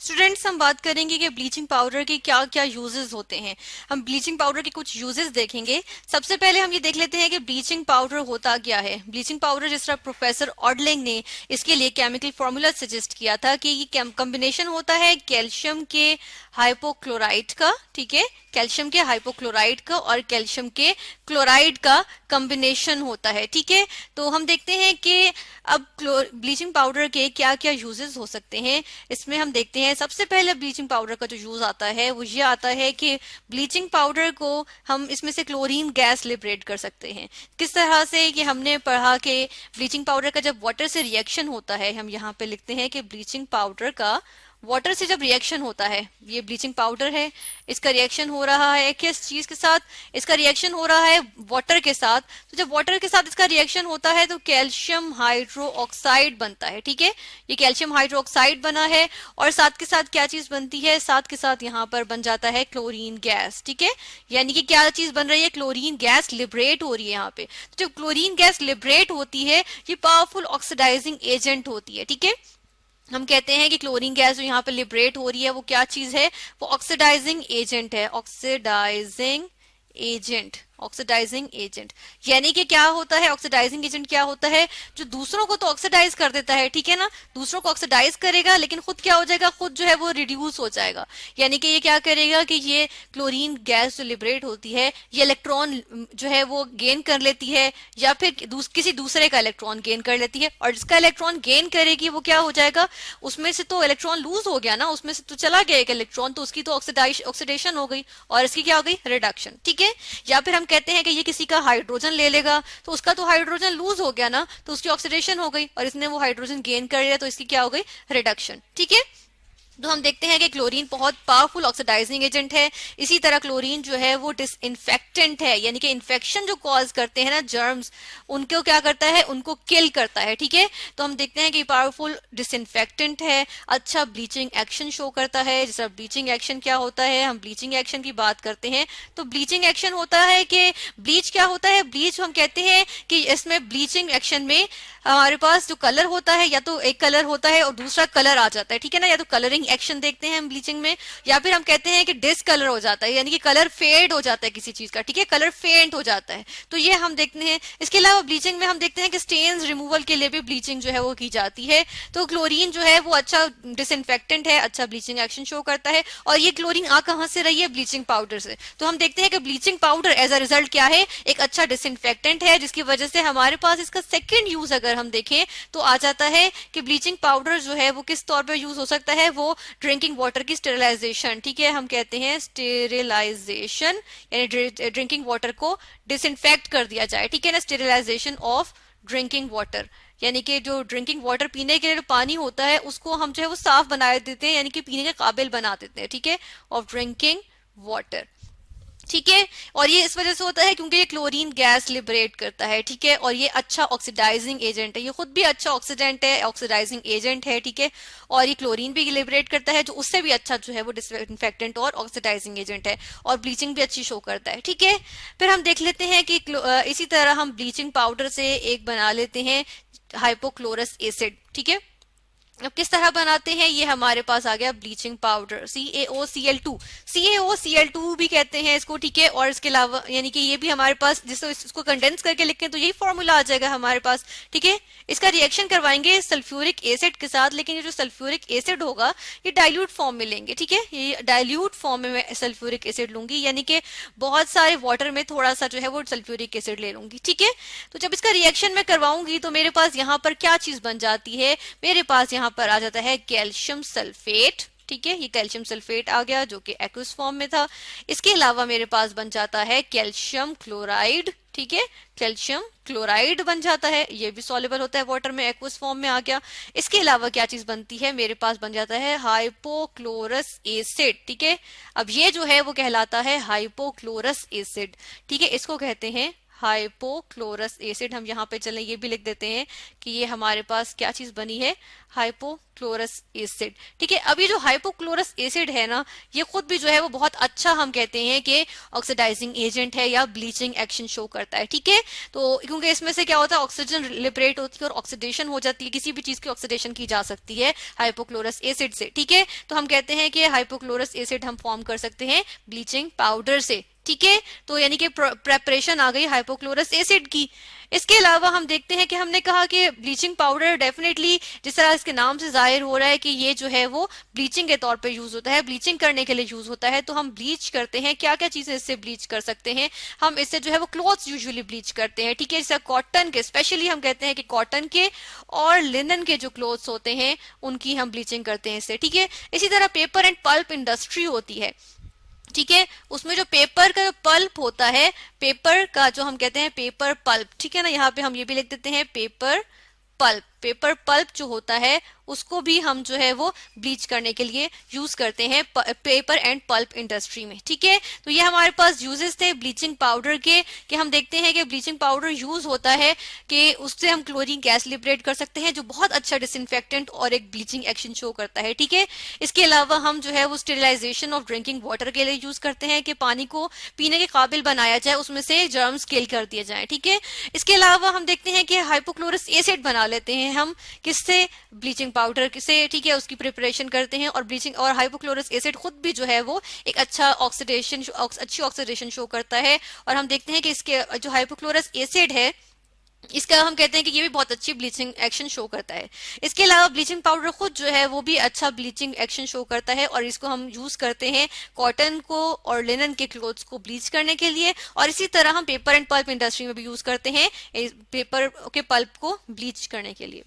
Students, हम बात करेंगे कि ब्लीचिंग पाउडर के क्या क्या यूजेस होते हैं। हम ब्लीचिंग पाउडर के कुछ यूजेस देखेंगे। सबसे पहले हम ये देख लेते हैं कि ब्लीचिंग पाउडर होता क्या है। ब्लीचिंग पाउडर, जिस तरह प्रोफेसर ऑडलिंग ने इसके लिए केमिकल फॉर्मूला सजेस्ट किया था कि ये कॉम्बिनेशन होता है कैल्शियम के हाइपोक्लोराइड का, ठीक है, कैल्शियम के हाइपोक्लोराइड का और कैल्शियम के क्लोराइड का कॉम्बिनेशन होता है, ठीक है। तो हम देखते हैं कि अब ब्लीचिंग पाउडर के क्या क्या यूजेस हो सकते हैं। इसमें हम देखते हैं सबसे पहले ब्लीचिंग पाउडर का जो यूज आता है वो ये आता है कि ब्लीचिंग पाउडर को हम इसमें से क्लोरीन गैस लिबरेट कर सकते हैं। किस तरह से कि हमने पढ़ा कि ब्लीचिंग पाउडर का जब वाटर से रिएक्शन होता है, हम यहाँ पे लिखते हैं कि ब्लीचिंग पाउडर का वाटर से जब रिएक्शन होता है, ये ब्लीचिंग पाउडर है, इसका रिएक्शन हो रहा है किस चीज के साथ, इसका रिएक्शन हो रहा है वाटर के साथ। तो जब वाटर के साथ इसका रिएक्शन होता है तो कैल्शियम हाइड्रो ऑक्साइड बनता है, ठीक है, ये कैल्शियम हाइड्रो ऑक्साइड बना है। और साथ के साथ क्या चीज बनती है, साथ के साथ यहाँ पर बन जाता है क्लोरीन गैस, ठीक है। यानी कि क्या चीज बन रही है, क्लोरीन गैस लिबरेट हो रही है यहाँ पे। तो जब क्लोरीन गैस लिबरेट होती है, ये पावरफुल ऑक्सीडाइजिंग एजेंट होती है, ठीक है। हम कहते हैं कि क्लोरीन गैस जो यहाँ पे लिबरेट हो रही है वो क्या चीज है, वो ऑक्सीडाइजिंग एजेंट है, ऑक्सीडाइजिंग एजेंट, ऑक्सीडाइजिंग एजेंट। यानी कि क्या होता है, ऑक्सीडाइजिंग एजेंट क्या होता है, जो दूसरों को तो ऑक्सीडाइज कर देता है, ठीक है ना, दूसरों को ऑक्सीडाइज करेगा लेकिन खुद क्या हो जाएगा, खुद जो है वो रिड्यूस हो जाएगा। यानी कि ये क्या करेगा कि ये क्लोरीन गैस जो लिबरेट होती है, ये इलेक्ट्रॉन जो है वो गेन कर लेती है या फिर किसी दूसरे का इलेक्ट्रॉन गेन कर लेती है, और जिसका इलेक्ट्रॉन गेन करेगी वो क्या हो जाएगा, उसमें से तो इलेक्ट्रॉन लूज हो गया ना, उसमें से तो चला गया एक इलेक्ट्रॉन, तो उसकी तो ऑक्सीडेशन हो गई और इसकी क्या हो गई, रिडक्शन, ठीक है। या फिर हम कहते हैं कि ये किसी का हाइड्रोजन ले लेगा तो उसका तो हाइड्रोजन लूज हो गया ना, तो उसकी ऑक्सीडेशन हो गई और इसने वो हाइड्रोजन गेन कर लिया, तो इसकी क्या हो गई, रिडक्शन, ठीक है। तो हम देखते हैं कि क्लोरीन बहुत पावरफुल ऑक्सीडाइजिंग एजेंट है। इसी तरह क्लोरीन जो है वो डिसइंफेक्टेंट है, यानी कि इन्फेक्शन जो कॉज करते हैं ना जर्म्स, उनको क्या करता है, उनको किल करता है, ठीक है। तो हम देखते हैं कि पावरफुल डिसइंफेक्टेंट है, अच्छा ब्लीचिंग एक्शन शो करता है। जैसा ब्लीचिंग एक्शन क्या होता है, हम ब्लीचिंग एक्शन की बात करते हैं तो ब्लीचिंग एक्शन होता है कि ब्लीच क्या होता है, ब्लीच हम कहते हैं कि इसमें ब्लीचिंग एक्शन में हमारे पास जो कलर होता है या तो एक कलर होता है और दूसरा कलर आ जाता है, ठीक है ना, या तो कलरिंग एक्शन देखते हैं हम ब्लीचिंग में, या फिर हम कहते हैं कि डिसकलर हो जाता है, यानी कि कलर फेड हो जाता है किसी चीज का, ठीक है, कलर फेंट हो जाता है। तो ये हम देखते हैं। इसके अलावा ब्लीचिंग में हम देखते हैं कि स्टेन्स रिमूवल के लिए भी ब्लीचिंग जो है वो की जाती है। तो क्लोरीन जो है वो अच्छा डिसइंफेक्टेंट है, अच्छा ब्लीचिंग एक्शन शो करता है। और ये क्लोरीन आ कहां से रही है, ब्लीचिंग पाउडर से। तो हम देखते हैं कि bleaching powder as a result क्या है, एक अच्छा डिसइंफेक्टेंट है, जिसकी वजह से हमारे पास इसका सेकेंड यूज अगर हम देखें तो आ जाता है कि ब्लीचिंग पाउडर जो है वो किस तौर पे यूज हो सकता है, वो ड्रिंकिंग वाटर की स्टेरिलाइजेशन, ठीक है, हम कहते हैं स्टेरिलाइजेशन, यानी ड्रिंकिंग वाटर को डिसइंफेक्ट कर दिया जाए, ठीक है ना, स्टेरिलाइजेशन ऑफ ड्रिंकिंग वाटर, यानी कि जो ड्रिंकिंग वाटर पीने के लिए जो पानी होता है उसको हम जो है वो साफ बना देते हैं, यानी कि पीने के काबिल बना देते हैं, ठीक है, ऑफ ड्रिंकिंग वाटर, ठीक है। और ये इस वजह से होता है क्योंकि ये क्लोरीन गैस लिबरेट करता है, ठीक है, और ये अच्छा ऑक्सीडाइजिंग एजेंट है, ये खुद भी अच्छा ऑक्सीडेंट है, ऑक्सीडाइजिंग एजेंट है, ठीक है। और ये क्लोरीन भी लिबरेट करता है, जो उससे भी अच्छा जो है वो डिसइंफेक्टेंट और ऑक्सीडाइजिंग एजेंट है, और ब्लीचिंग भी अच्छी शो करता है, ठीक है। फिर हम देख लेते हैं कि इसी तरह हम ब्लीचिंग पाउडर से एक बना लेते हैं हाइपोक्लोरस एसिड, ठीक है। अब किस तरह बनाते हैं, ये हमारे पास आ गया ब्लीचिंग पाउडर, CaOCl2, CaOCl2 भी कहते हैं इसको, ठीक है। और इसके अलावा यानी कि ये भी हमारे पास, जिसको इसको कंडेंस करके लिखें तो यही फॉर्मूला आ जाएगा हमारे पास, ठीक है। इसका रिएक्शन करवाएंगे सल्फ्यूरिक एसिड के साथ, लेकिन ये जो सल्फ्यूरिक एसिड होगा ये डाइल्यूट फॉर्म में लेंगे, ठीक है, ये डाइल्यूट फॉर्म में मैं सल्फ्यूरिक एसिड लूंगी, यानी कि बहुत सारे वाटर में थोड़ा सा जो है वो सल्फ्यूरिक एसिड ले लूंगी, ठीक है। तो जब इसका रिएक्शन मैं करवाऊंगी तो मेरे पास यहाँ पर क्या चीज बन जाती है, मेरे पास यहाँ पर आ जाता है कैल्शियम सल्फेट, ठीक है, ये कैल्शियम सल्फेट आ गया जो कि एक्वस फॉर्म में था। इसके अलावा मेरे पास बन जाता है कैल्शियम क्लोराइड, ठीक है, कैल्शियम क्लोराइड बन जाता है, ये भी सॉल्युबल होता है वाटर में, एक्वस फॉर्म में आ गया। इसके अलावा क्या चीज बनती है, मेरे पास बन जाता है हाइपोक्लोरस एसिड, ठीक है। अब ये जो है वो कहलाता है हाइपोक्लोरस एसिड, ठीक है, इसको कहते हैं हाइपोक्लोरस एसिड। हम यहाँ पे चलें ये भी लिख देते हैं कि ये हमारे पास क्या चीज बनी है, हाइपोक्लोरस एसिड। ठीक है, अभी जो हाइपोक्लोरस एसिड है ना, ये खुद भी जो है वो बहुत अच्छा हम कहते हैं कि ऑक्सीडाइजिंग एजेंट है या ब्लीचिंग एक्शन शो करता है। ठीक है, तो क्योंकि इसमें से क्या होता है, ऑक्सीजन लिबरेट होती है और ऑक्सीडेशन हो जाती है, किसी भी चीज की ऑक्सीडेशन की जा सकती है हाइपोक्लोरस एसिड से। ठीक है, तो हम कहते हैं कि हाइपोक्लोरस एसिड हम फॉर्म कर सकते हैं ब्लीचिंग पाउडर से। ठीक है, तो यानी कि प्रेपरेशन आ गई हाइपोक्लोरस एसिड की। इसके अलावा हम देखते हैं कि हमने कहा कि ब्लीचिंग पाउडर डेफिनेटली, जिस तरह इसके नाम से जाहिर हो रहा है कि ये जो है वो ब्लीचिंग के तौर पे यूज होता है, ब्लीचिंग करने के लिए यूज होता है। तो हम ब्लीच करते हैं, क्या क्या चीजें इससे ब्लीच कर सकते हैं, हम इससे जो है वो क्लॉथ्स यूजुअली ब्लीच करते हैं। ठीक है, जैसे कॉटन के, स्पेशली हम कहते हैं कि कॉटन के और लिनन के जो क्लॉथ्स होते हैं उनकी हम ब्लीचिंग करते हैं इससे। ठीक है, इसी तरह पेपर एंड पल्प इंडस्ट्री होती है। ठीक है, उसमें जो पेपर का पल्प होता है, पेपर का जो हम कहते हैं पेपर पल्प, ठीक है ना, यहाँ पे हम ये भी लिख देते हैं पेपर पल्प। पेपर पल्प जो होता है उसको भी हम जो है वो ब्लीच करने के लिए यूज करते हैं पेपर एंड पल्प इंडस्ट्री में। ठीक है, तो ये हमारे पास यूजेस थे ब्लीचिंग पाउडर के, कि हम देखते हैं कि ब्लीचिंग पाउडर यूज होता है कि उससे हम क्लोरीन गैस लिबरेट कर सकते हैं, जो बहुत अच्छा डिसइंफेक्टेंट और एक ब्लीचिंग एक्शन शो करता है। ठीक है, इसके अलावा हम जो है वो स्टेरिलाइजेशन ऑफ ड्रिंकिंग वाटर के लिए यूज करते हैं कि पानी को पीने के काबिल बनाया जाए, उसमें से जर्म्स किल कर दिए जाए। ठीक है, इसके अलावा हम देखते हैं कि हाइपोक्लोरस एसिड बना लेते हैं हम किससे, ब्लीचिंग पाउडर से। ठीक है, उसकी प्रिपरेशन करते हैं और ब्लीचिंग और हाइपोक्लोरस एसिड खुद भी जो है वो एक अच्छा ऑक्सीडेशन, अच्छी ऑक्सीडेशन शो करता है। और हम देखते हैं कि इसके जो हाइपोक्लोरस एसिड है इसका हम कहते हैं कि ये भी बहुत अच्छी ब्लीचिंग एक्शन शो करता है। इसके अलावा ब्लीचिंग पाउडर खुद जो है वो भी अच्छा ब्लीचिंग एक्शन शो करता है और इसको हम यूज करते हैं कॉटन को और लिनन के क्लोथ्स को ब्लीच करने के लिए। और इसी तरह हम पेपर एंड पल्प इंडस्ट्री में भी यूज करते हैं पेपर के पल्प को ब्लीच करने के लिए।